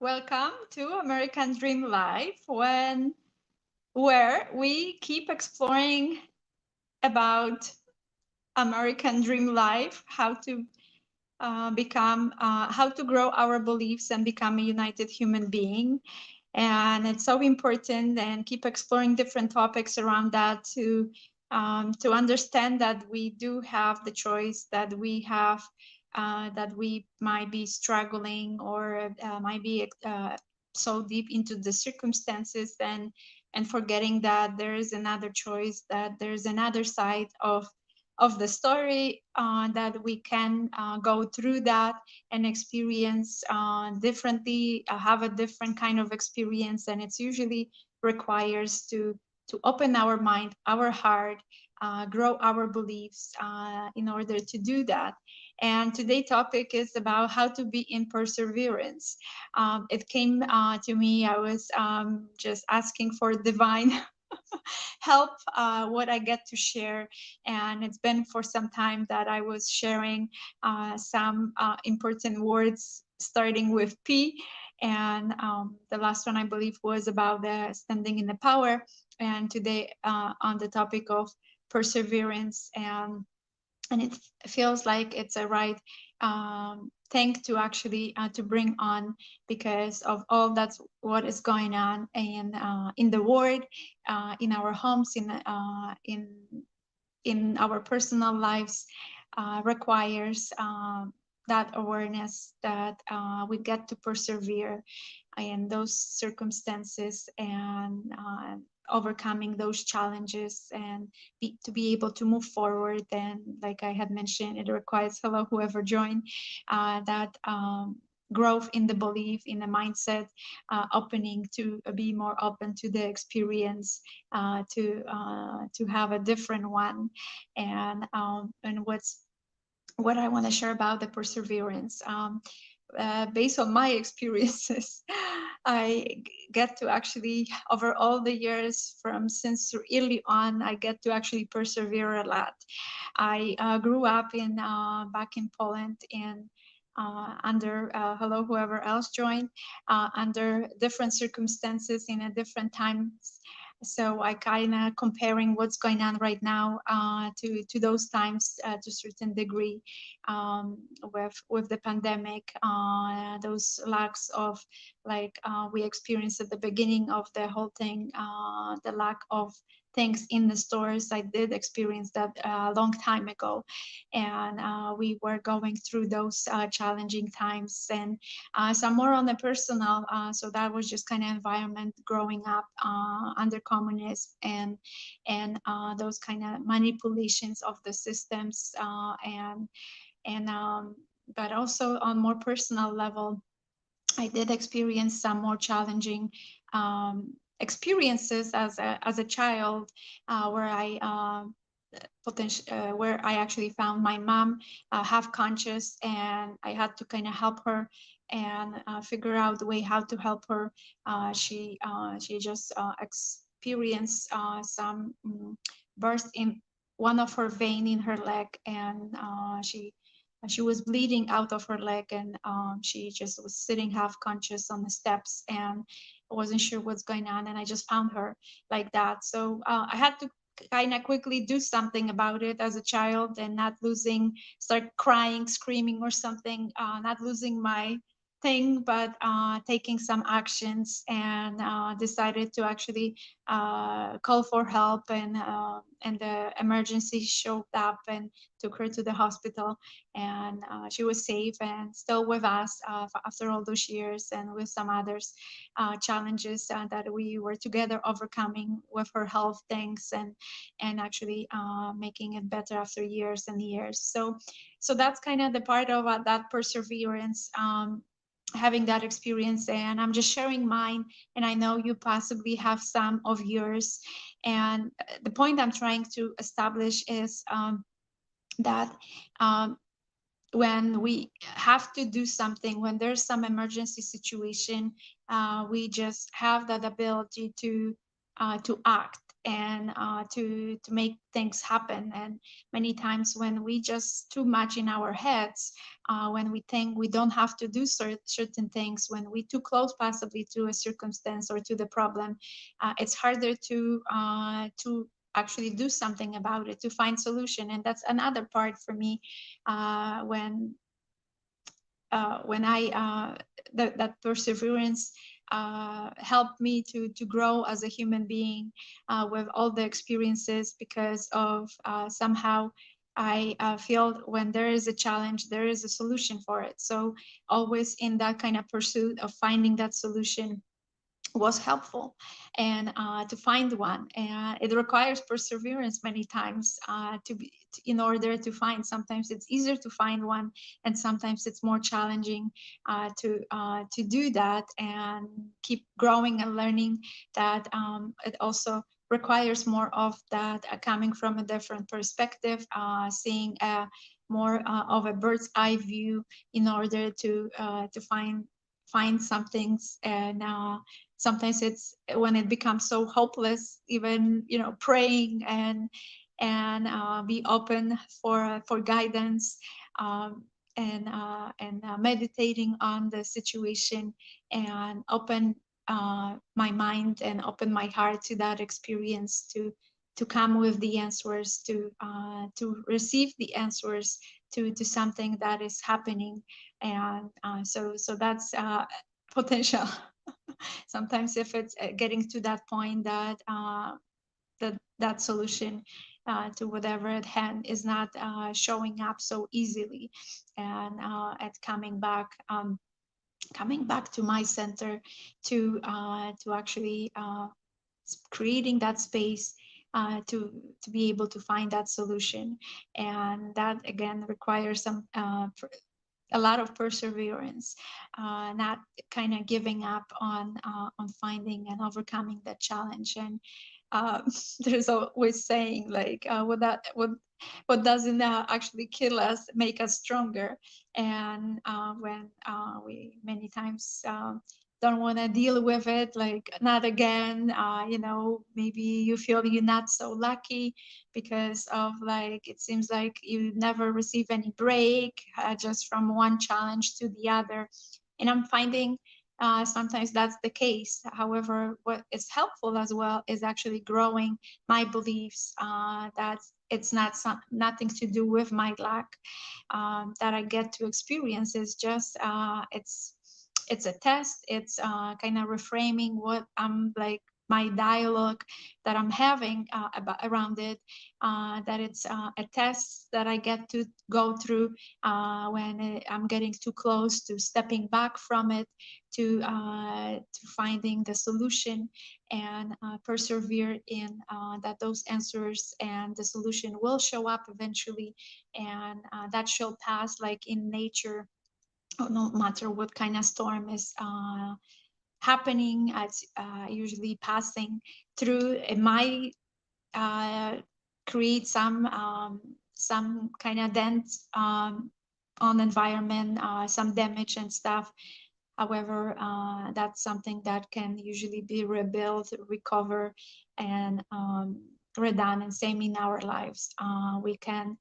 Welcome to American Dream Life, where we keep exploring about American Dream Life, how to grow our beliefs and become a united human being. And it's so important, and keep exploring different topics around that to understand that we do have the choice, that we might be struggling or might be so deep into the circumstances, and forgetting that there is another choice, that there's another side of the story, that we can go through that and experience differently, have a different kind of experience. And it's usually requires to open our mind, our heart, grow our beliefs in order to do that. And today's topic is about how to be in perseverance. It came to me, I was just asking for divine help, what I get to share. And it's been for some time that I was sharing some important words starting with P. And the last one, I believe, was about the standing in the power. And today on the topic of perseverance. And it feels like it's a right thing to actually to bring on, because of all that's what is going on in the world, in our homes, in our personal lives, requires that awareness that we get to persevere in those circumstances, and overcoming those challenges, and to be able to move forward. And like I had mentioned, it requires, hello whoever joined, that growth in the belief, in the mindset, opening to be more open to the experience, to have a different one. And what I want to share about the perseverance. Based on my experiences, I get to actually, over all the years, from since early on, I get to actually persevere a lot. I grew up in back in Poland, and under hello whoever else joined, under different circumstances in a different times. So I kind of comparing what's going on right now to those times, to a certain degree, with the pandemic, those lacks of, like, we experienced at the beginning of the whole thing, the lack of things in the stores. I did experience that a long time ago, and we were going through those challenging times. And some more on the personal, so that was just kind of environment growing up under communism, and those kind of manipulations of the systems, and but also on more personal level, I did experience some more challenging experiences as a child, where where I actually found my mom half conscious, and I had to kind of help her and figure out the way how to help her. She just experienced some burst in one of her vein in her leg, and she was bleeding out of her leg, and she just was sitting half conscious on the steps, and I wasn't sure what's going on, and I just found her like that. So I had to kind of quickly do something about it as a child, and not losing, start crying, screaming or something, not losing my thing, but taking some actions, and decided to actually call for help, and the emergency showed up and took her to the hospital, and she was safe and still with us after all those years, and with some others challenges that we were together overcoming with her health things, and actually making it better after years and years. So that's kind of the part of that perseverance, having that experience. And I'm just sharing mine, and I know you possibly have some of yours. And the point I'm trying to establish is that when we have to do something, when there's some emergency situation, we just have that ability to act. and to make things happen. And many times when we just too much in our heads, when we think we don't have to do certain things, when we too close possibly to a circumstance or to the problem, it's harder to actually do something about it, to find solution. And that's another part for me, when I that perseverance helped me to grow as a human being, with all the experiences, because of somehow I feel when there is a challenge, there is a solution for it. So always in that kind of pursuit of finding that solution was helpful, and to find one, and it requires perseverance many times, in order to find. Sometimes it's easier to find one, and sometimes it's more challenging to do that and keep growing and learning. That it also requires more of that, coming from a different perspective, seeing more of a bird's eye view, in order to find some things. And sometimes it's when it becomes so hopeless, even praying and be open for guidance, um, and meditating on the situation, and open my mind and open my heart to that experience, to come with the answers, to receive the answers to something that is happening. And so that's potential. Sometimes if it's getting to that point, that solution to whatever at hand is not showing up so easily, and at coming back to my center, to actually creating that space, to be able to find that solution. And that again requires a lot of perseverance, not kind of giving up on finding and overcoming that challenge. And uh, there's always saying like, what doesn't actually kill us make us stronger. And when we many times don't want to deal with it, like not again, maybe you feel you're not so lucky, because of like it seems like you never receive any break, just from one challenge to the other. And I'm finding sometimes that's the case. However, what is helpful as well is actually growing my beliefs, that it's nothing to do with my luck, that I get to experience. Is just it's a test. It's kind of reframing what I'm like, my dialogue that I'm having around it, that it's a test that I get to go through when I'm getting too close to stepping back from it, to finding the solution, and persevere in that those answers and the solution will show up eventually. And that shall pass, like in nature, no matter what kind of storm is happening. It's usually passing through. It might create some kind of dent on environment, some damage and stuff. However, that's something that can usually be rebuilt, recover, and redone. And same in our lives. We can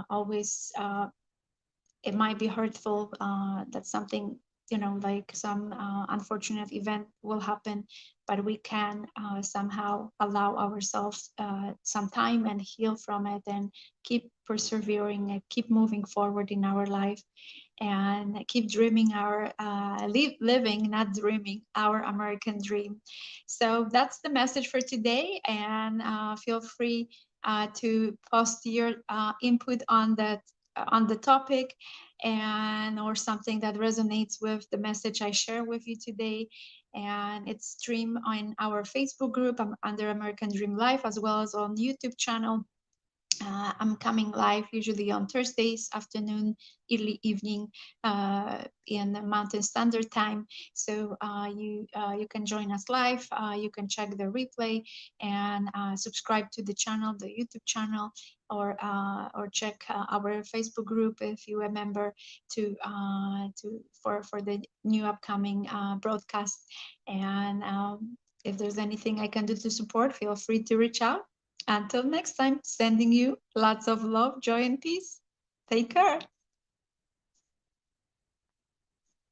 always, it might be hurtful that something, like some unfortunate event will happen, but we can somehow allow ourselves some time and heal from it, and keep persevering and keep moving forward in our life, and keep dreaming our living, not dreaming, our American dream. So that's the message for today. And feel free to post your input on the topic, and or something that resonates with the message I share with you today. And it's streamed on our Facebook group, under American Dream Life, as well as on YouTube channel. I'm coming live usually on Thursdays afternoon, early evening, in the Mountain Standard Time. So you can join us live. You can check the replay, and subscribe to the channel, the YouTube channel, or check our Facebook group if you remember to for the new upcoming broadcast. And If there's anything I can do to support, feel free to reach out. Until next time, sending you lots of love, joy, and peace. Take care.